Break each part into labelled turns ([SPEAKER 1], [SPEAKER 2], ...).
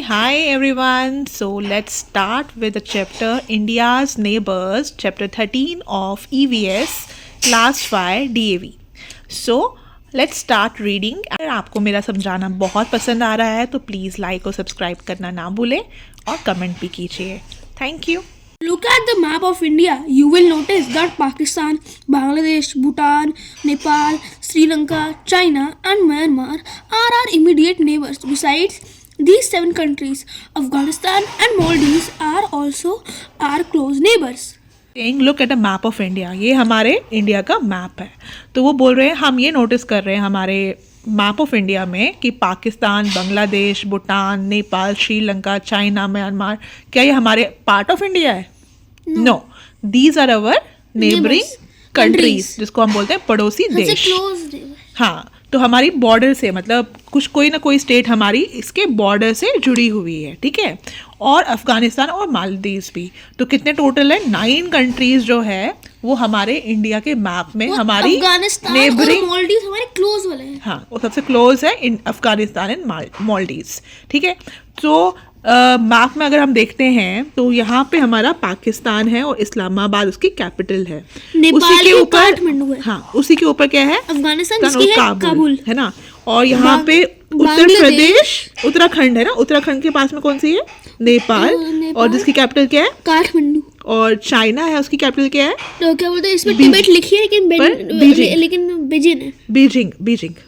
[SPEAKER 1] hi everyone. So let's start with the chapter India's Neighbors, chapter 13 of EVS, class 5 DAV. So let's start reading. अगर आपको मेरा समझाना बहुत पसंद आ रहा है तो प्लीज़ लाइक और सब्सक्राइब करना ना भूलें और कमेंट भी कीजिए. Thank you.
[SPEAKER 2] Look at the map of India. You will notice that Pakistan, Bangladesh, Bhutan, Nepal, Sri Lanka, China and Myanmar are our immediate neighbors. Besides these 7 countries, Afghanistan and Maldives are also our close neighbors.
[SPEAKER 1] Saying look at a map of India. ये हमारे India का map है. तो वो बोल रहे हैं हम ये नोटिस कर रहे हैं हमारे मैप ऑफ इंडिया में कि पाकिस्तान, बांग्लादेश, भूटान, नेपाल, श्रीलंका, चाइना, म्यांमार, क्या ये हमारे पार्ट ऑफ इंडिया है? No, these are our neighbouring countries, जिसको हम बोलते हैं पड़ोसी देश. हाँ, तो हमारी बॉर्डर से मतलब कुछ कोई ना कोई स्टेट हमारी इसके बॉर्डर से जुड़ी हुई है. ठीक है. और अफगानिस्तान और मालदीव्स भी. तो कितने टोटल है? 9 कंट्रीज जो है वो हमारे इंडिया के मैप में हमारी नेबरिंग.
[SPEAKER 2] मालदीव्स हमारे क्लोज वाले हैं.
[SPEAKER 1] हाँ, वो सबसे क्लोज है इन अफगानिस्तान एंड मालदीव्स. ठीक है. तो मैप में अगर हम देखते हैं तो यहाँ पे हमारा पाकिस्तान है और इस्लामाबाद उसकी कैपिटल है. उसी के ऊपर हाँ, उसी के ऊपर क्या है?
[SPEAKER 2] अफगानिस्तान और काबुल
[SPEAKER 1] है ना. और यहाँ पे उत्तर प्रदेश, उत्तराखंड है ना. उत्तराखंड के पास में कौन सी है? नेपाल. और जिसकी कैपिटल क्या है?
[SPEAKER 2] काठमांडू.
[SPEAKER 1] और चाइना है, उसकी कैपिटल क्या है?
[SPEAKER 2] तो क्या बोलते हैं इसमें टिबेट लिखी है लेकिन बीजिंग है.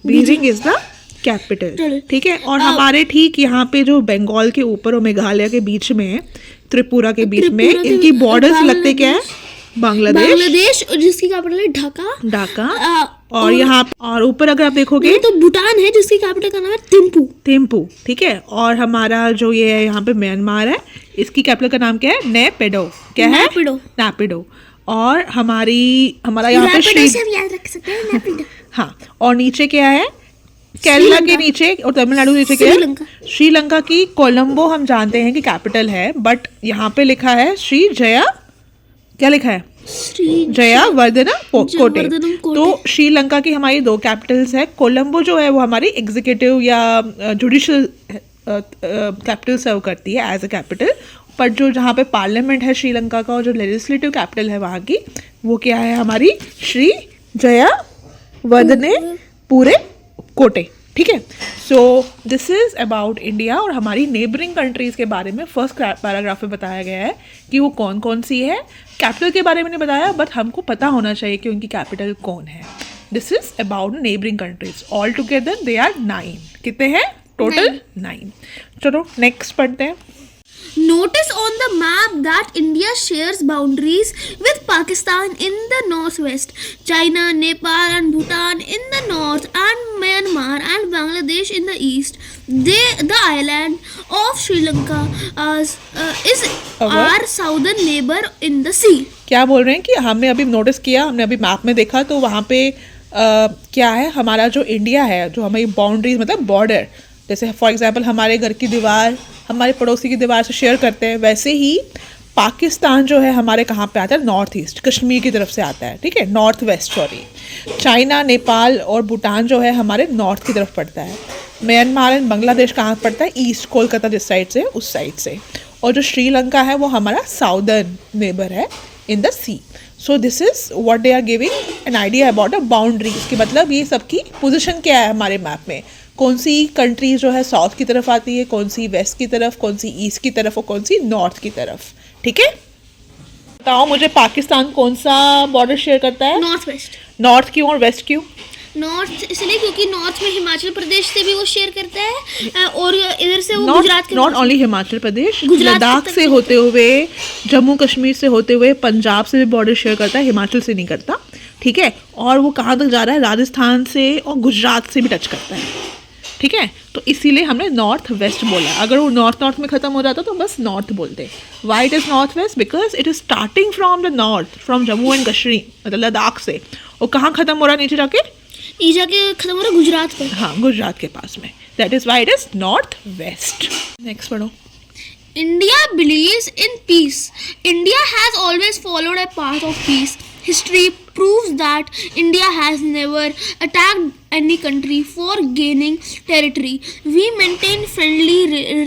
[SPEAKER 1] Beijing is the capital. ठीक है. और हमारे ठीक यहाँ पे जो बंगाल के ऊपर और मेघालय के बीच में, त्रिपुरा के बीच में इनकी बॉर्डर्स लगते क्या है? बांग्लादेश,
[SPEAKER 2] जिसकी कैपिटल है ढाका.
[SPEAKER 1] और यहाँ और ऊपर अगर आप देखोगे
[SPEAKER 2] तो भूटान है जिसकी कैपिटल का नाम है थिम्पू. ठीक है. और हमारा जो ये है यहाँ पे म्यांमार है, इसकी कैपिटल का नाम क्या है? नेपिडो. क्या है? नेपिडो. और हमारा यहाँ पे हाँ. और नीचे क्या है? केरला के नीचे और तमिलनाडु के नीचे क्या है? श्रीलंका की कोलंबो हम जानते हैं कि कैपिटल है, बट यहाँ पे लिखा है श्री जया. क्या लिखा है? जयावर्धना कोटे. तो श्रीलंका की हमारी 2 कैपिटल्स है. कोलंबो जो है वो हमारी एग्जीक्यूटिव या जुडिशियल कैपिटल सर्व करती है एज अ कैपिटल. पर जो जहाँ पे पार्लियामेंट है श्रीलंका का और जो लेजिस्लेटिव कैपिटल है वहाँ की, वो क्या है? हमारी श्री जयावर्धने पूरे कोटे. ठीक है. सो दिस इज अबाउट इंडिया और हमारी नेबरिंग कंट्रीज के बारे में फर्स्ट पैराग्राफ में बताया गया है कि वो कौन कौन सी है. कैपिटल के बारे में नहीं बताया, बट हमको पता होना चाहिए कि उनकी कैपिटल कौन है. This is about neighbouring countries. All together they are 9. कितने हैं टोटल? 9. चलो नेक्स्ट पढ़ते हैं. Notice on the map that India shares boundaries with Pakistan in the northwest, China, Nepal and Bhutan in the north, and Myanmar and Bangladesh in the east. The island of Sri Lanka is our southern neighbor in the sea.
[SPEAKER 1] क्या बोल रहे हैं कि हमने अभी notice किया, हमने अभी मैप में देखा तो वहाँ पे क्या है? हमारा जो इंडिया है, जो हमारी बाउंड्रीज मतलब बॉर्डर, जैसे फॉर एग्जांपल हमारे घर की दीवार हमारे पड़ोसी की दीवार से शेयर करते हैं, वैसे ही पाकिस्तान जो है हमारे कहाँ पे आता है? नॉर्थ ईस्ट, कश्मीर की तरफ से आता है. ठीक है. North west sorry. China, Nepal और भूटान जो है हमारे नॉर्थ की तरफ पड़ता है. म्यांमार एंड बांग्लादेश कहाँ पड़ता है? ईस्ट, कोलकाता जिस साइड से, उस साइड से. और जो श्रीलंका है वो हमारा साउदर्न नेबर है in the sea. So this is what they are giving an idea about a boundaries की. मतलब ये सबकी पोजिशन क्या है हमारे मैप में, कौन सी कंट्रीज जो है साउथ की तरफ आती है, कौन सी वेस्ट की तरफ, कौन सी ईस्ट की तरफ और कौन सी नॉर्थ की तरफ. ठीक है. बताओ मुझे, पाकिस्तान कौन सा बॉर्डर शेयर करता है?
[SPEAKER 2] North west.
[SPEAKER 1] नॉर्थ क्यों और वेस्ट क्यों?
[SPEAKER 2] नॉर्थ इसलिए क्योंकि नॉर्थ में हिमाचल प्रदेश से भी वो शेयर करता है और इधर से वो गुजरात के,
[SPEAKER 1] नॉट ओनली हिमाचल प्रदेश, लद्दाख से होते हुए, जम्मू कश्मीर से होते हुए, पंजाब से भी बॉर्डर शेयर करता है, हिमाचल से नहीं करता. ठीक है. और वो कहाँ तक जा रहा है? राजस्थान से और गुजरात से भी टच करता है. ठीक है. तो इसीलिए हमने नॉर्थ वेस्ट बोला. अगर वो नॉर्थ में खत्म हो जाता तो बस नॉर्थ बोलते. Why it is north west? Because it is starting from the north, from Jammu and Kashmir, मतलब लद्दाख से. और कहाँ खत्म हो रहा है? नीचे जाके
[SPEAKER 2] खत्म हो रहा है गुजरात पर.
[SPEAKER 1] हाँ, गुजरात के पास में. That is why it is north west. Next पढ़ो.
[SPEAKER 2] India believes in peace. India has always followed a path of peace.
[SPEAKER 3] history proves that India has never attacked any country for gaining territory. We maintain friendly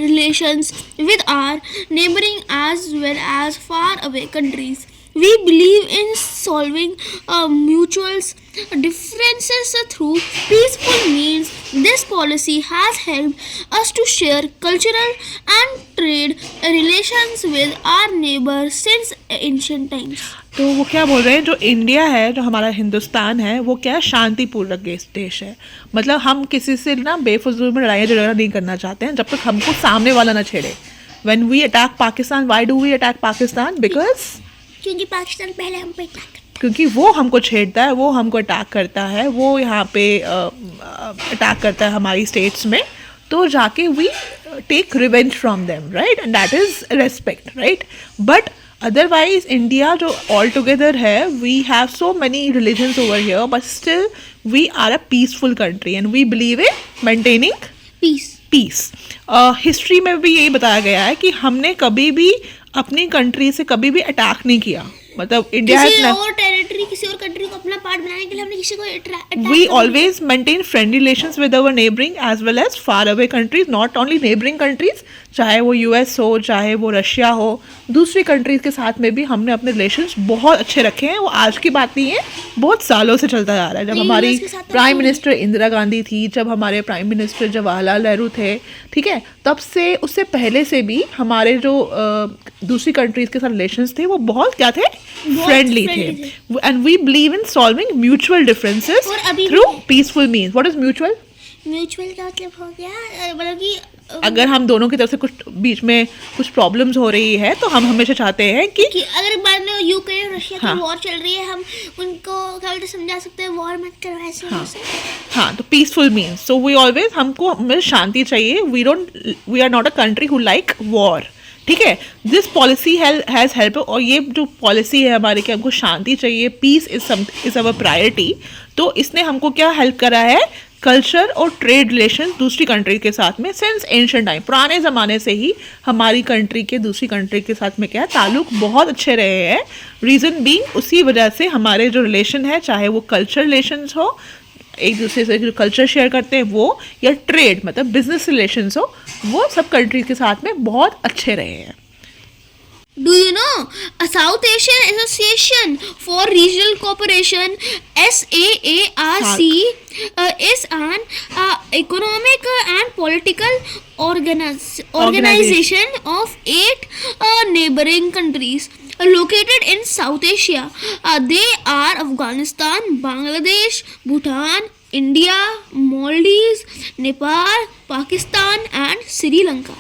[SPEAKER 3] relations with our neighboring as well as far away countries. We believe in solving mutual differences through peaceful means. This policy has helped us to share cultural and trade relations with our neighbors since ancient times.
[SPEAKER 2] तो वो क्या बोल रहे हैं, जो India है, जो हमारा हिंदुस्तान है, वो क्या शांतिपूर्वक देश है. मतलब हम किसी से ना बेफजूल में लड़ाई झगड़ा नहीं करना चाहते हैं जब तक हमको सामने वाला ना छेड़े. When we attack Pakistan, why do we attack Pakistan? Because
[SPEAKER 3] क्योंकि पाकिस्तान पहले हम पे अटैक करता है.
[SPEAKER 2] क्योंकि वो हमको छेड़ता है, वो हमको अटैक करता है, वो यहाँ पे अटैक करता है हमारी स्टेट्स में, तो जाके we take revenge from them, right, and that is respect, right. But otherwise India जो ऑल टुगेदर है, we have so many religions over here, but still we are a peaceful country and we believe in maintaining peace. History में भी यही बताया गया है कि हमने कभी भी अपनी कंट्री से कभी भी अटैक नहीं किया. मतलब इंडिया
[SPEAKER 3] किसी और टेरिटरी, किसी और कंट्री को अपना पार्ट बनाने के लिए हमने किसी को attack.
[SPEAKER 2] We always maintain friendly relations with our neighboring as well as far away countries, not only neighboring countries, चाहे वो US हो, चाहे वो रशिया हो, दूसरी कंट्रीज के साथ में भी हमने अपने रिलेशंस बहुत अच्छे रखे हैं. वो आज की बात नहीं है, बहुत सालों से चलता जा रहा है. जब हमारी प्राइम मिनिस्टर इंदिरा गांधी थी, जब हमारे प्राइम मिनिस्टर जवाहरलाल नेहरू थे, ठीक है, तब से उससे पहले से भी हमारे जो दूसरी कंट्रीज के साथ रिलेशंस थे वो बहुत क्या थे, फ्रेंडली थे. And we believe in solving mutual differences through peaceful means. What is mutual
[SPEAKER 3] का मतलब हो गया, मतलब कि
[SPEAKER 2] अगर हम दोनों की तरफ से कुछ बीच में कुछ प्रॉब्लम्स हो रही है तो हम हमेशा चाहते हैं कि
[SPEAKER 3] अगर बाद में यूक्रेन रशिया की वॉर चल रही है, हम उनको क्या बोलते समझा सकते हैं, वॉर मत करो ऐसे.
[SPEAKER 2] हाँ, तो peaceful means, so we always, हमको हमें शांति चाहिए. We are not a country who like war, ठीक है. दिस पॉलिसी हैज़ हेल्प, और ये जो पॉलिसी है हमारी कि हमको शांति चाहिए, पीस इज अवर प्रायोरिटी, तो इसने हमको क्या हेल्प करा है, कल्चर और ट्रेड रिलेशन दूसरी कंट्री के साथ में सिंस एंशिएंट टाइम, पुराने ज़माने से ही हमारी कंट्री के दूसरी कंट्री के साथ में क्या है, ताल्लुक बहुत अच्छे रहे हैं. रीज़न बीइंग उसी वजह से हमारे जो रिलेशन है, चाहे वो कल्चर रिलेशंस हो, एक दूसरे से जो कल्चर शेयर करते हैं वो, या ट्रेड मतलब बिजनेस रिलेशंस हो, वो सब कंट्रीज के साथ में बहुत अच्छे रहे हैं.
[SPEAKER 3] Do you know a South Asian Association for Regional Cooperation (SAARC) is an economic and political organization of 8 neighboring countries located in South Asia. They are Afghanistan, Bangladesh, Bhutan, India, Maldives, Nepal, Pakistan and Sri Lanka.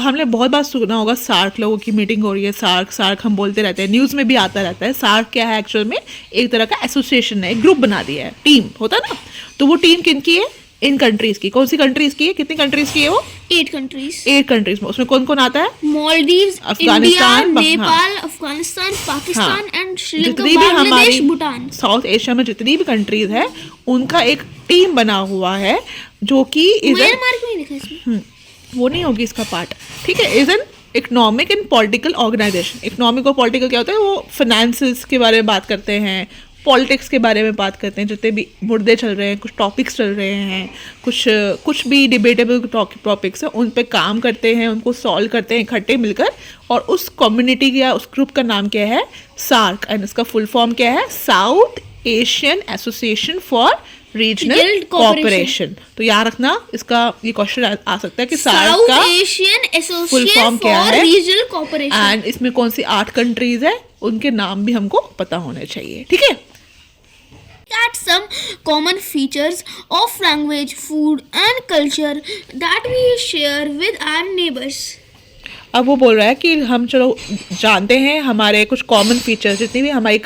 [SPEAKER 2] हमने बहुत बार सुना होगा SAARC लोगों की meeting हो रही है, SAARC हम बोलते रहते हैं, न्यूज़ में भी आता रहता है. सार्क क्या है, एक्चुअल में एक तरह का एसोसिएशन है, एक ग्रुप बना दिया है, टीम होता है ना. तो वो टीम किन की है, इन कंट्रीज़ की. कौन सी कंट्रीज़ की है, कितनी कंट्रीज़ की है वो,
[SPEAKER 3] 8 कंट्रीज.
[SPEAKER 2] 8 कंट्रीज में उसमें कौन कौन आता है,
[SPEAKER 3] मालदीव्स,
[SPEAKER 2] अफगानिस्तान,
[SPEAKER 3] नेपाल, अफगानिस्तान, पाकिस्तान एंड
[SPEAKER 2] जितनी भी
[SPEAKER 3] बांग्लादेश,
[SPEAKER 2] हमारी
[SPEAKER 3] भूटान.
[SPEAKER 2] साउथ एशिया में जितनी भी कंट्रीज है, उनका एक टीम बना हुआ है जो कि
[SPEAKER 3] म्यांमार क्यों नहीं लिखा इसमें,
[SPEAKER 2] वो नहीं होगी इसका पार्ट, ठीक है. Is an economic and political organisation. Economic और पॉलिटिकल क्या होता है, वो फाइनेंसेस के बारे में बात करते हैं, पॉलिटिक्स के बारे में बात करते हैं, जितने भी मुद्दे चल रहे हैं, कुछ टॉपिक्स चल रहे हैं, कुछ भी डिबेटेबल टॉपिक्स हैं, उन पे काम करते हैं, उनको सॉल्व करते हैं इकट्ठे मिलकर. और उस कम्युनिटी या उस ग्रुप का नाम क्या है, सार्क, एंड इसका फुल फॉर्म क्या है, south Asian association for regional cooperation. तो याद रखना, इसका ये क्वेश्चन आ सकता है कि सार्क का
[SPEAKER 3] एशियन
[SPEAKER 2] फुल फॉर्म क्या है,
[SPEAKER 3] रीजनल कोऑपरेशन,
[SPEAKER 2] एंड इसमें कौन सी 8 कंट्रीज है, उनके नाम भी हमको पता होने चाहिए, ठीक है.
[SPEAKER 3] At some common features of language, food and culture that we share with our neighbors.
[SPEAKER 2] अब वो बोल रहा है कि हम चलो जानते हैं हमारे कुछ कॉमन फीचर्स, जितनी भी हमारी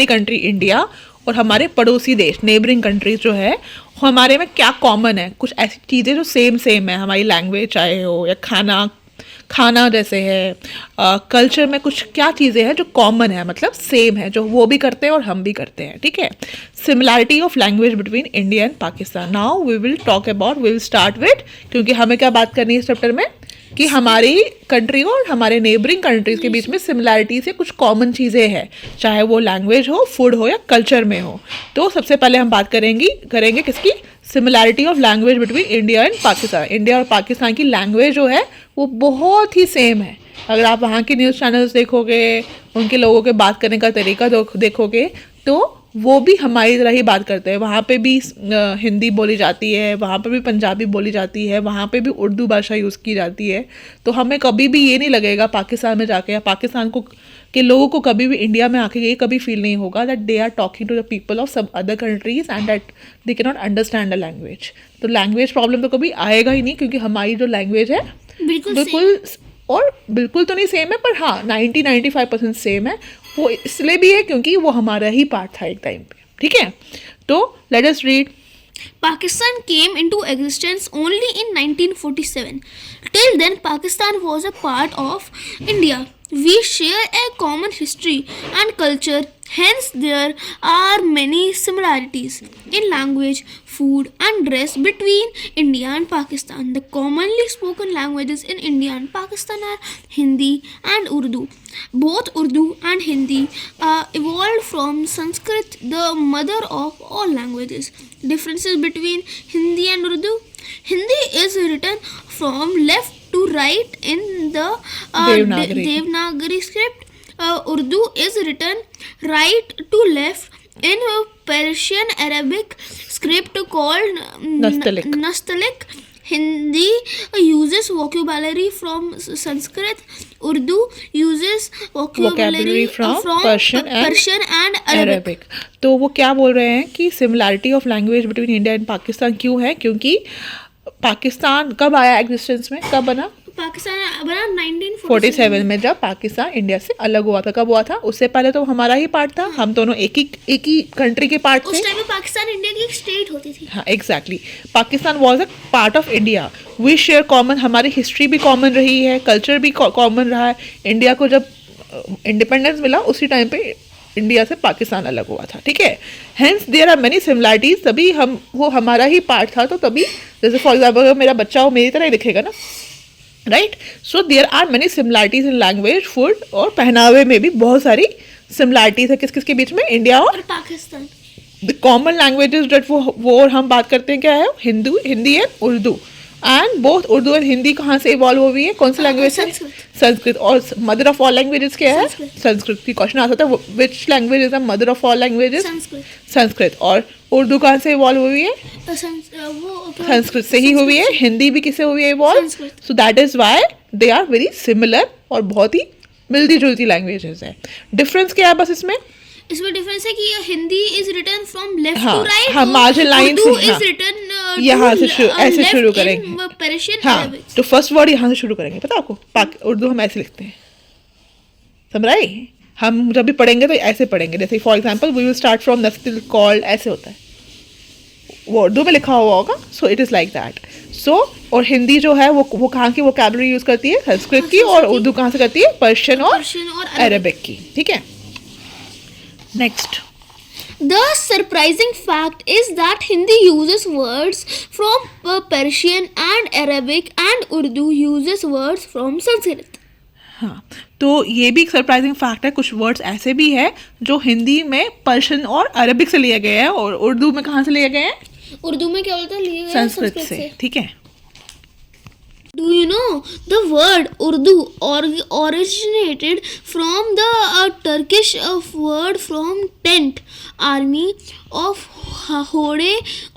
[SPEAKER 2] कंट्री इंडिया और हमारे पड़ोसी देश नेबरिंग कंट्रीज जो है, हमारे में क्या कॉमन है. कुछ ऐसी चीज़ें जो सेम है, हमारी लैंग्वेज चाहे हो या खाना जैसे है, कल्चर में कुछ क्या चीज़ें हैं जो कॉमन है, मतलब सेम है, जो वो भी करते हैं और हम भी करते हैं, ठीक है. Similarity of language between India and Pakistan. Now we will start with, क्योंकि हमें क्या बात करनी है इस चैप्टर में,
[SPEAKER 1] कि हमारी कंट्री और हमारे नेबरिंग कंट्रीज के बीच में सिमिलैरिटीज है, कुछ कॉमन चीज़ें हैं, चाहे वो लैंग्वेज हो, फूड हो या कल्चर में हो। तो सबसे पहले हम बात करेंगे किसकी, similarity of language between India and Pakistan. India और पाकिस्तान की लैंग्वेज जो है वो बहुत ही सेम है। अगर आप वहाँ के न्यूज़ चैनल्स देखोगे, उनके लोगों के बात करने का तरीका देखोगे तो वो भी हमारी तरह ही बात करते हैं। वहाँ पे भी हिंदी बोली जाती है, वहाँ पे भी पंजाबी बोली जाती है, वहाँ पे भी उर्दू भाषा यूज़ की जाती है। तो हमें कभी भी ये नहीं लगेगा पाकिस्तान में जाके या पाकिस्तान के लोगों को कभी भी इंडिया में आके ये कभी फील नहीं होगा that they are talking to the people of some other countries and that they can not understand the language. तो लैंग्वेज प्रॉब्लम तो कभी आएगा ही नहीं, क्योंकि हमारी जो लैंग्वेज है बिल्कुल और बिल्कुल तो नहीं सेम है, पर हाँ 90-95% सेम है। वो इसलिए भी है क्योंकि वो हमारा ही पार्ट था एक टाइम पे, ठीक है। तो let us read.
[SPEAKER 3] Pakistan came into existence only in 1947. Till then, Pakistan was a part of India. We share a common history and culture, hence there are many similarities in language, food and dress between India and Pakistan. The commonly spoken languages in India and Pakistan are Hindi and Urdu. Both Urdu and Hindi evolved from Sanskrit, the mother of all languages. Differences between Hindi and Urdu. Hindi is written from left to right in the Devanagari script. Urdu is written right to left in Persian Arabic script called Nastaliq. Hindi uses vocabulary from Sanskrit. Urdu uses vocabulary from Persian and Arabic.
[SPEAKER 1] तो वो क्या बोल रहे हैं कि similarity of language between India and Pakistan क्यों है, क्योंकि पाकिस्तान कब आया एग्जिस्टेंस में, कब बना?
[SPEAKER 3] पाकिस्तान बना 1947
[SPEAKER 1] में, जब पाकिस्तान इंडिया से अलग हुआ था। कब हुआ था? उससे पहले तो हमारा ही पार्ट था, हम दोनों एक ही कंट्री के पार्ट थे।
[SPEAKER 3] उस टाइम में पाकिस्तान इंडिया की एक स्टेट होती थी।
[SPEAKER 1] हाँ exactly, Pakistan was a part of India. We share common, हमारी हिस्ट्री भी कॉमन रही है, कल्चर भी कॉमन रहा है। इंडिया को जब इंडिपेंडेंस मिला उसी टाइम पे इंडिया से पाकिस्तान अलग हुआ था, ठीक है। Hence there are many similarities, तभी वो हमारा ही पार्ट था। तो तभी जैसे फॉर एग्जाम्पल अगर मेरा बच्चा हो मेरी तरह ही दिखेगा ना, right. So there are many similarities in language, food और पहनावे में भी बहुत सारी सिमिलैरिटीज है किस के बीच में, इंडिया और
[SPEAKER 3] Pakistan.
[SPEAKER 1] The common languages that वो और हम बात करते हैं क्या है, Hindi and Urdu. And both Urdu and Hindi कहाँ से इवॉल्व हुई है, कौन सी लैंग्वेज से? संस्कृत। और मदर ऑफ ऑल लैंग्वेजेस क्या है? संस्कृत। की क्वेश्चन आ सकता है which language is the mother of all languages? Sanskrit. और उर्दू कहाँ से इवॉल्व हुई है? संस्कृत से ही हुई है। हिंदी भी किससे हुई है evolve? So that is why they are very similar और बहुत ही मिलती जुलती लैंग्वेजेस है। डिफरेंस क्या है बस इसमें
[SPEAKER 3] डिफरेंस है कि Hindi is written from left
[SPEAKER 1] to
[SPEAKER 3] right,
[SPEAKER 1] हाँ मार्जिन लाइन से,
[SPEAKER 3] इज रिटन
[SPEAKER 1] यहाँ से ऐसे शुरू करेंगे।
[SPEAKER 3] पर्शियन
[SPEAKER 1] हाँ, तो फर्स्ट वर्ड यहाँ से शुरू करेंगे, पता आपको? उर्दू हम ऐसे लिखते हैं, समझाई? हम जब भी पढ़ेंगे तो ऐसे पढ़ेंगे, जैसे for example we will start from नस्तिल कॉल्ड, ऐसे होता है, वो उर्दू में लिखा हुआ होगा। So it is like that. So और हिंदी जो है वो कहाँ की वोकैबुलरी यूज़ करती है? संस्कृत की। और उर्दू कहाँ से करती है? पर्शियन और अरबिक की, ठीक है। Next,
[SPEAKER 3] the surprising fact is that Hindi uses words from Persian and Arabic and Urdu uses words from Sanskrit.
[SPEAKER 1] हाँ, तो ये भी एक सरप्राइजिंग फैक्ट है। कुछ वर्ड्स ऐसे भी है जो हिंदी में पर्शियन और अरबिक से लिए गए हैं, और उर्दू में कहाँ से लिए गए हैं?
[SPEAKER 3] उर्दू में क्या बोलते हैं? लिए गए
[SPEAKER 1] संस्कृत से, ठीक है।
[SPEAKER 3] Do you know the word Urdu originated from the Turkish word from tent, army of Horde.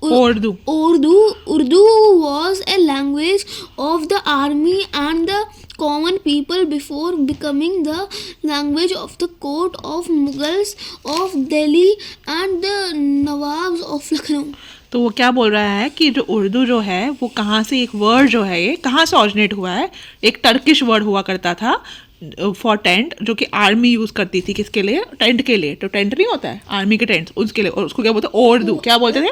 [SPEAKER 3] Urdu was a language of the army and the common people before becoming the language of the court of Mughals of Delhi and the Nawabs of Lucknow.
[SPEAKER 1] तो वो क्या बोल रहा है कि जो उर्दू जो है वो कहाँ से, एक वर्ड जो है ये कहाँ से ऑरिजिनेट हुआ है? एक टर्किश वर्ड हुआ करता था फॉर टेंट, जो कि आर्मी यूज़ करती थी। किसके लिए? टेंट के लिए। तो टेंट नहीं होता है आर्मी के टेंट्स, उसके लिए। और उसको क्या बोलते हैं? उर्दू। क्या बोलते थे?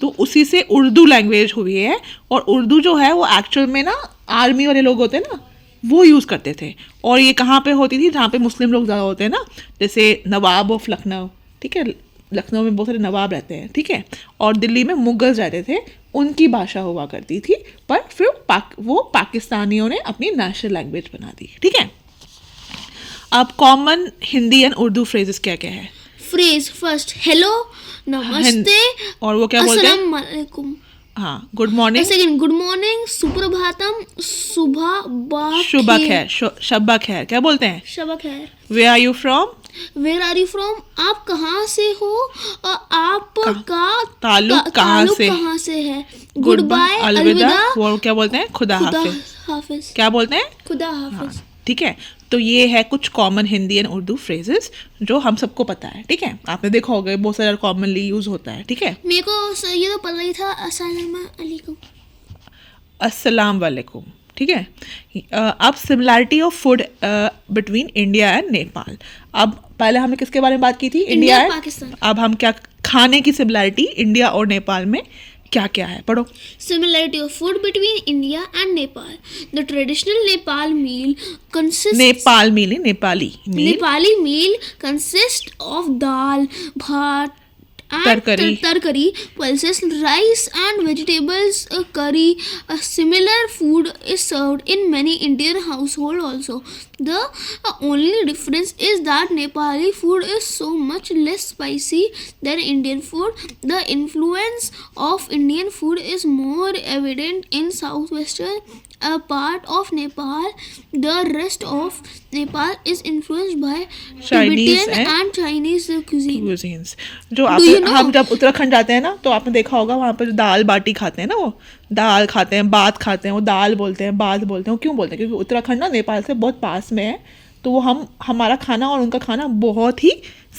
[SPEAKER 1] तो उसी से उर्दू लैंग्वेज हुई है। और उर्दू जो है वो एक्चुअल में ना आर्मी वाले लोग होते हैं ना, वो यूज़ करते थे। और ये कहाँ पे होती थी? जहाँ पे मुस्लिम लोग ज़्यादा होते हैं ना, जैसे नवाब ऑफ लखनऊ, ठीक है,
[SPEAKER 2] लखनऊ में बहुत सारे नवाब रहते हैं, ठीक है, और दिल्ली में मुगल रहते थे, उनकी भाषा हुआ करती थी, पर फिर वो पाकिस्तानियों ने अपनी नेशनल लैंग्वेज बना दी, ठीक है। अब common Hindi and Urdu phrases क्या क्या है?
[SPEAKER 3] फ्रेज फर्स्ट हेलो, नमस्ते,
[SPEAKER 2] और वो क्या बोलते हैं?
[SPEAKER 3] अस्सलाम वालेकुम।
[SPEAKER 2] हाँ, good morning,
[SPEAKER 3] second good morning, सुप्रभातम,
[SPEAKER 2] शुभ खैर, शब्बा खैर, क्या बोलते हैं?
[SPEAKER 3] शब खैर।
[SPEAKER 2] Where are you from?
[SPEAKER 3] Where are you from, आप कहाँ से हो, आपका
[SPEAKER 2] ताल्लुक कहाँ से
[SPEAKER 3] है। गुड बाय, अलविदा,
[SPEAKER 2] वो क्या बोलते हैं? खुदा हाफिज। क्या बोलते हैं?
[SPEAKER 3] खुदा हाफिज।
[SPEAKER 2] हाँ, ठीक है। तो ये है कुछ common Hindi and Urdu phrases जो हम सबको पता है, ठीक है। आपने देखा होगा बहुत सारा कॉमनली यूज होता है, ठीक है।
[SPEAKER 3] मेरे को ये तो पता ही था,
[SPEAKER 2] अस्सलाम वालेकुम, ठीक है। अब similarity of food between India and Nepal. अब पहले हमने किसके बारे में बात की थी? India and
[SPEAKER 3] Pakistan.
[SPEAKER 2] अब हम क्या खाने की सिमिलैरिटी इंडिया और नेपाल में क्या क्या है, पढ़ो।
[SPEAKER 3] Similarity of food between India and Nepal. The traditional Nepal meal consists. Nepali meal consists of dal, bhat, and tarkari, pulses, rice and vegetables curry. A similar food is served in many Indian households also. The only difference is that Nepali food is so much less spicy than Indian food. The influence of Indian food is more evident in southwestern part of Nepal. The rest of Nepal is influenced by
[SPEAKER 2] Chinese
[SPEAKER 3] Tibetan and Chinese
[SPEAKER 2] cuisines. जो हम जब उत्तराखंड जाते हैं ना, तो आपने देखा होगा वहाँ पर जो दाल बाटी खाते हैं ना, वो दाल खाते हैं, बात खाते हैं, वो दाल बोलते हैं, बात बोलते हैं। वो क्यों बोलते हैं? क्योंकि उत्तराखंड ना नेपाल से बहुत पास में है, तो वो हमारा खाना और उनका खाना बहुत ही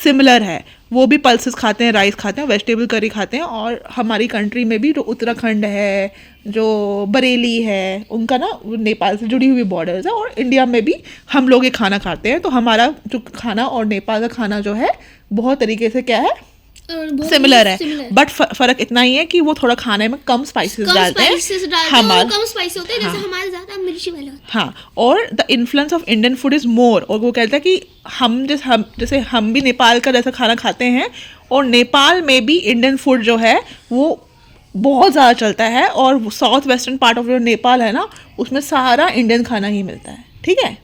[SPEAKER 2] सिमिलर है। वो भी पल्सेस खाते हैं, राइस खाते हैं, वेजिटेबल करी खाते हैं। और हमारी कंट्री में भी जो उत्तराखंड है, जो बरेली है, उनका ना नेपाल से जुड़ी हुई बॉर्डर्स है, और इंडिया में भी हम लोग ये खाना खाते हैं। तो हमारा जो खाना और नेपाल का खाना जो है बहुत तरीके से क्या है, सिमिलर है। बट फर्क इतना ही है कि वो थोड़ा खाने में कम स्पाइसेस डालते हैं, हमारे
[SPEAKER 3] कम स्पाइसी होते हैं, जैसे हमारे ज़्यादा मिर्ची वाले होते हैं।
[SPEAKER 2] हाँ, और the influence of Indian food is more. और वो कहता है कि जैसे हम भी नेपाल का जैसा खाना खाते हैं, और नेपाल में भी इंडियन फूड जो है वो बहुत ज़्यादा चलता है। और साउथ वेस्टर्न पार्ट ऑफ जो नेपाल है ना, उसमें सारा इंडियन खाना ही मिलता है, ठीक है,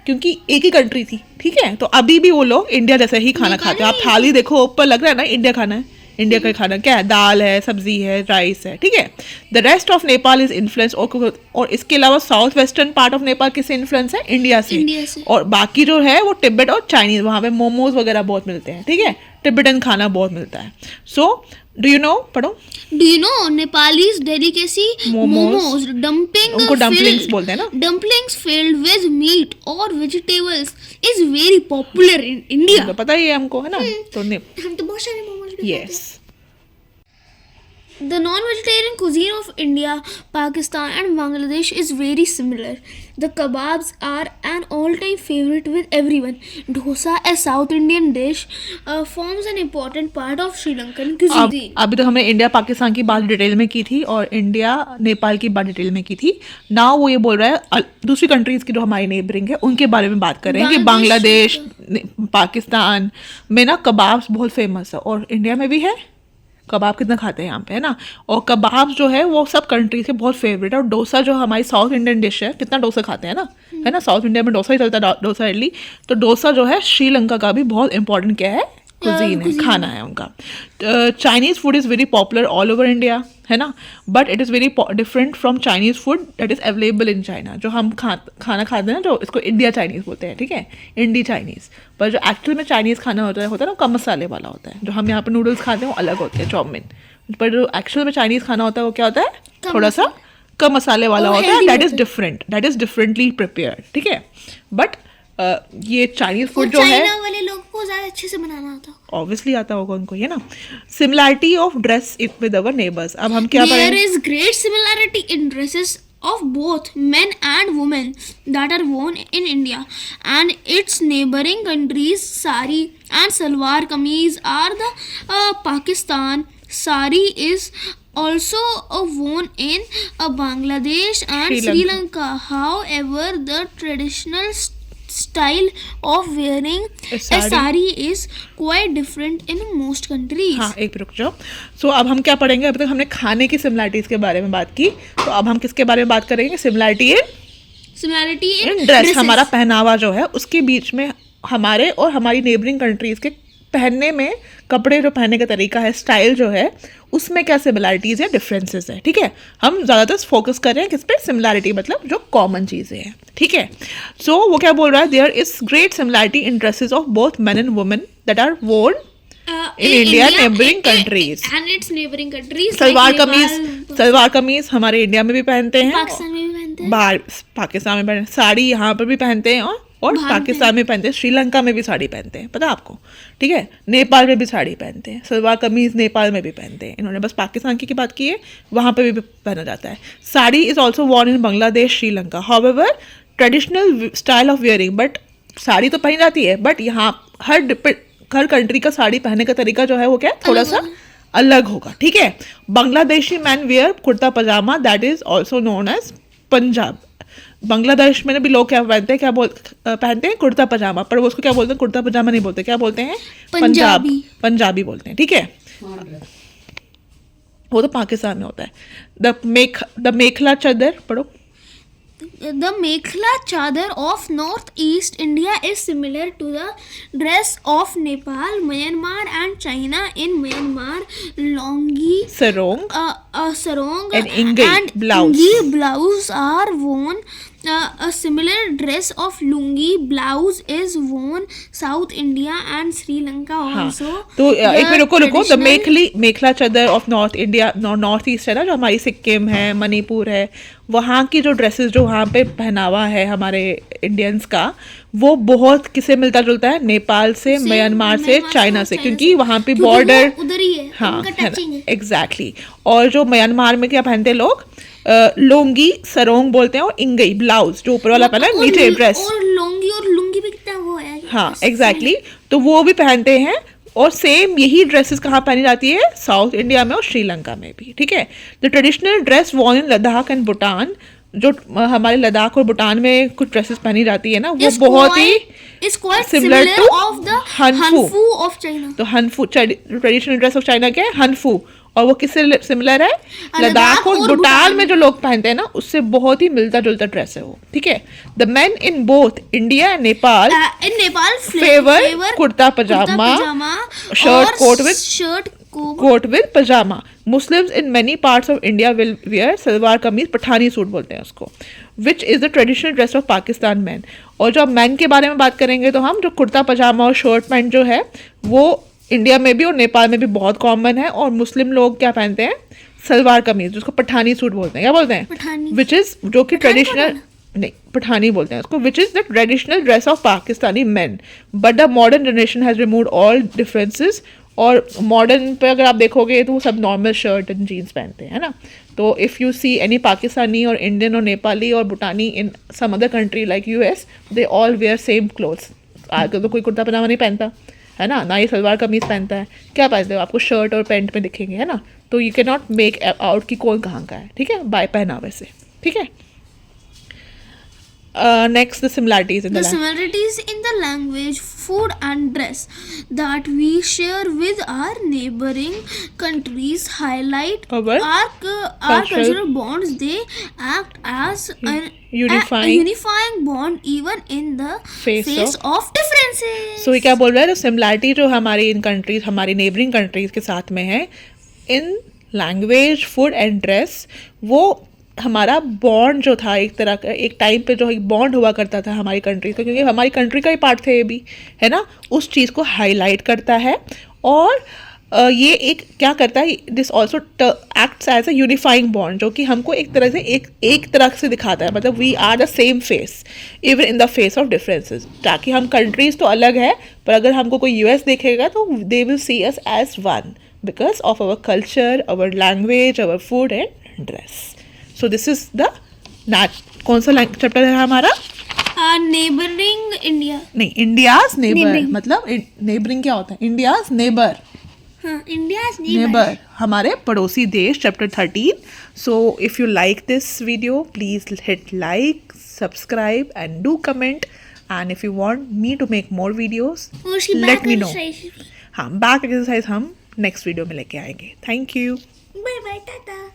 [SPEAKER 2] क्योंकि एक ही कंट्री थी, ठीक है। तो अभी भी वो लोग इंडिया जैसे ही खाना खाते हैं। आप थाली देखो, ऊपर लग रहा है ना इंडिया खाना है। इंडिया का खाना क्या है? दाल है, सब्जी है, राइस है, ठीक है। The rest of Nepal is influence, और इसके अलावा south western part of Nepal किससे इन्फ्लुएंस है? इंडिया से। और बाकी जो है वो तिब्बत और चाइनीज, वहाँ पे मोमोज वगैरह बहुत मिलते हैं, ठीक है। तिब्बतन खाना बहुत मिलता है। सो डू यू नो, पढ़ो।
[SPEAKER 3] Do you know Nepalese delicacy momos,
[SPEAKER 2] उनको dumplings बोलते हैं ना।
[SPEAKER 3] Dumplings filled with meat or vegetables is very popular in India.
[SPEAKER 2] तो पता ही है हमको, है ना। तो
[SPEAKER 3] हम तो बहुत सारे मोमोज भी खाते
[SPEAKER 2] यस।
[SPEAKER 3] हैं। The non-vegetarian cuisine of India, Pakistan and Bangladesh is very similar. The kebabs are an all-time favorite with everyone. Dosa, a South Indian dish, forms an important part of Sri Lankan cuisine.
[SPEAKER 2] अभी तो हमने India Pakistan की बात detail में की थी, और India Nepal की बात डिटेल में की थी। नाउ वो ये बोल रहा है दूसरी कंट्रीज की जो हमारी नेबरिंग है उनके बारे में बात कर रहे हैं कि बांग्लादेश, पाकिस्तान में ना कबाब्स बहुत फेमस है, और इंडिया में भी है। कबाब कितना खाते हैं यहाँ पे, है ना। और कबाब जो है वो सब कंट्री के बहुत फेवरेट है। और डोसा जो हमारी साउथ इंडियन डिश है, कितना डोसा खाते हैं ना, है ना। साउथ इंडिया में डोसा ही चलता है, डोसा इडली। तो डोसा जो है श्रीलंका का भी बहुत इंपॉर्टेंट क्या है, कुजीन है, खाना है उनका। Chinese food is very popular all over India, है ना। But it is very different from Chinese food that is available in China. जो हम खाना खाते हैं ना, जो इसको इंडिया चाइनीज़ बोलते हैं, ठीक है, इंडी चाइनीज़। पर जो एक्चुअल में चाइनीज़ खाना होता है ना, कम मसाले वाला होता है। जो हम यहाँ पर नूडल्स खाते हैं वो अलग होते हैं, चाउमीन। पर जो एक्चुअल में चाइनीज़ खाना होता है वो क्या होता है, थोड़ा सा कम मसाले वाला होता है। That is different, that is differently prepared, ठीक है। बट ये चाइनीज फूड जो है,
[SPEAKER 3] चाइना वाले लोगों को ज़्यादा अच्छे से बनाना आता है,
[SPEAKER 2] ऑब्वियसली आता होगा उनको, ये ना। Similarity of dress with our neighbours. अब हम क्या पढ़ेंगे?
[SPEAKER 3] There is great similarity in dresses of both men and women that are worn in India and its neighboring countries. Sari and salwar kameez are the Pakistan. Sari is also worn in Bangladesh and Sri Lanka. However, the traditional style of wearing a sari is quite different in most countries.
[SPEAKER 2] हाँ एक रुक जाओ. सो अब हम क्या पढ़ेंगे? अभी तक हमने खाने की सिमिलैरिटीज के बारे में बात की, तो अब हम किसके बारे में बात करेंगे? सिमिलैरिटी इन ड्रेस. हमारा पहनावा जो है उसके बीच में हमारे और हमारी नेबरिंग कंट्रीज के पहनने में, कपड़े जो पहनने का तरीका है, स्टाइल जो है, उसमें क्या सिमिलैरिटीज या डिफरेंसेस है. ठीक है, हम ज़्यादातर फोकस कर रहे हैं किस पे? सिमिलैरिटी, मतलब जो कॉमन चीज़ें हैं. ठीक है, सो वो क्या बोल रहा है? There is great similarity in dresses of both men and women that are worn in India neighboring countries
[SPEAKER 3] and its neighboring countries.
[SPEAKER 2] Salwar kameez हमारे इंडिया में भी पहनते हैं,
[SPEAKER 3] पाकिस्तान में भी पहनते हैं,
[SPEAKER 2] बाहर पाकिस्तान में पहनते हैं. साड़ी यहाँ पर भी पहनते हैं और पाकिस्तान में पहनते हैं. श्रीलंका में भी साड़ी पहनते हैं, पता है आपको. ठीक है, नेपाल में भी साड़ी पहनते हैं. सलवार कमीज नेपाल में भी पहनते हैं. इन्होंने बस पाकिस्तान की बात की है, वहाँ पे भी पहना जाता है. Sari is also worn in Bangladesh, Sri Lanka. However traditional style of wearing, but sari तो पहनी जाती है, बट यहाँ हर कंट्री का साड़ी पहनने का तरीका जो है वो क्या है? थोड़ा सा अलग होगा. ठीक है, Bangladeshi man wear kurta pyjama, that is also known as Punjab. Bangladesh में भी लोग क्या पहनते हैं? पहनते हैं कुर्ता पजामा, पर वो उसको क्या बोलते हैं? कुर्ता पजामा नहीं बोलते, क्या बोलते हैं? पंजाबी बोलते हैं. ठीक है, वो तो पाकिस्तान में होता है. द मेखला चादर पढ़ो.
[SPEAKER 3] The mekhla chadar of northeast India is similar to the dress of Nepal, Myanmar and China. In Myanmar, longi,
[SPEAKER 2] sarong
[SPEAKER 3] and
[SPEAKER 2] ingai
[SPEAKER 3] blouse are worn. A similar dress of lungi blouse is worn South India and Sri Lanka also.
[SPEAKER 2] तो एक minute रुको. The मेखला चादर of north India, north east है ना, जो हमारी सिक्किम है, मणिपुर है, वहाँ की जो ड्रेसेस जो वहाँ पे पहनावा है हमारे इंडियंस का, वो बहुत किसे मिलता जुलता है? नेपाल से, म्यांमार से, चाइना से, क्योंकि वहाँ पे बॉर्डर
[SPEAKER 3] उधर ही है.
[SPEAKER 2] हाँ एग्जैक्टली. और जो म्यांमार में क्या पहनते हैं लोग? लोंगी, सरोंग बोलते हैं, और इंगई ब्लाउज जो ऊपर वाला पहना है, नीचे ड्रेस.
[SPEAKER 3] और लुंगी भी कितना वो है.
[SPEAKER 2] हाँ एग्जैक्टली, तो वो भी पहनते हैं. और सेम यही ड्रेसेस कहाँ पहनी जाती है? साउथ इंडिया में और श्रीलंका में भी. ठीक है, the traditional dress worn in Ladakh and Bhutan, जो हमारे लद्दाख और भूटान में कुछ ड्रेसेस पहनी जाती है ना, वो बहुत ही सिमिलर टू हनफू
[SPEAKER 3] ऑफ चाइना.
[SPEAKER 2] तो हनफू ट्रेडिशनल ड्रेस ऑफ चाइना क्या है? हनफू. और वो किससे सिमिलर है? लद्दाख और भूटान में जो लोग पहनते हैं ना, उससे बहुत ही मिलता जुलता ड्रेस है वो. ठीक है, the men in both India and Nepal favour kurta pyjama, shirt coat with pyjama. Muslims in many parts of India will wear salwar kameez, Pathani suit बोलते हैं उसको, which is the traditional dress of Pakistan man. और जो मैन के बारे में बात करेंगे तो हम जो कुर्ता पजामा और शर्ट पैंट जो है वो इंडिया में भी और नेपाल में भी बहुत कॉमन है. और मुस्लिम लोग क्या पहनते हैं? सलवार कमीज, जिसको पठानी सूट बोलते हैं. क्या बोलते हैं? विच इज, जो कि ट्रेडिशनल नहीं, पठानी बोलते हैं उसको, which is the traditional dress of Pakistani man. But the modern generation has removed all differences. और मॉडर्न पे अगर आप देखोगे तो वो सब नॉर्मल शर्ट एंड जीन्स पहनते हैं, है ना. तो if you see any Pakistani और इंडियन और नेपाली और Bhutani in some other country like US, they all wear same clothes. आजकल तो कोई कुर्ता पजामा नहीं पहनता है ना ही सलवार कमीज पहनता है. क्या पहनते हो? आपको शर्ट और पैंट में दिखेंगे, है ना. तो you can not make out कि कौन कहाँ का है. ठीक है, बाय पहनावे से. ठीक है, next the similarities in
[SPEAKER 3] the language, food and dress that we share with our neighboring countries highlight our cultural bonds. They act as a unifying bond even in the face of differences.
[SPEAKER 2] So ये क्या बोल रहा है? तो similarity जो हमारी इन countries, हमारी neighbouring countries के साथ में है इन लैंग्वेज, फूड एंड ड्रेस, वो हमारा बॉन्ड जो था एक तरह का, एक टाइम पे जो एक बॉन्ड हुआ करता था हमारी कंट्री का, क्योंकि हमारी कंट्री का ही पार्ट थे ये भी, है ना, उस चीज़ को हाईलाइट करता है. और ये एक क्या करता है? This also acts as a unifying bond, जो कि हमको एक तरह से एक तरह से दिखाता है. मतलब we are the same face even in the face of differences. ताकि हम कंट्रीज तो अलग है, पर अगर हमको कोई US देखेगा तो they will see us as one because of our culture, our language, our food and dress. So this is the कौन सा चैप्टर है हमारा?
[SPEAKER 3] Neighbouring India.
[SPEAKER 2] नहीं, इंडियाज नेबर. मतलब नेबरिंग क्या होता है? India's neighbour.
[SPEAKER 3] इंडियाज
[SPEAKER 2] नेबर, हमारे पड़ोसी देश, chapter 13. So if you like this video, please hit like, subscribe and do comment and if you want me to make more videos
[SPEAKER 3] और उसकी
[SPEAKER 2] let
[SPEAKER 3] back
[SPEAKER 2] me know.
[SPEAKER 3] exercise भी.
[SPEAKER 2] हाँ, back exercise हम next video में लेके आएंगे. Thank you.
[SPEAKER 3] Bye bye Tata.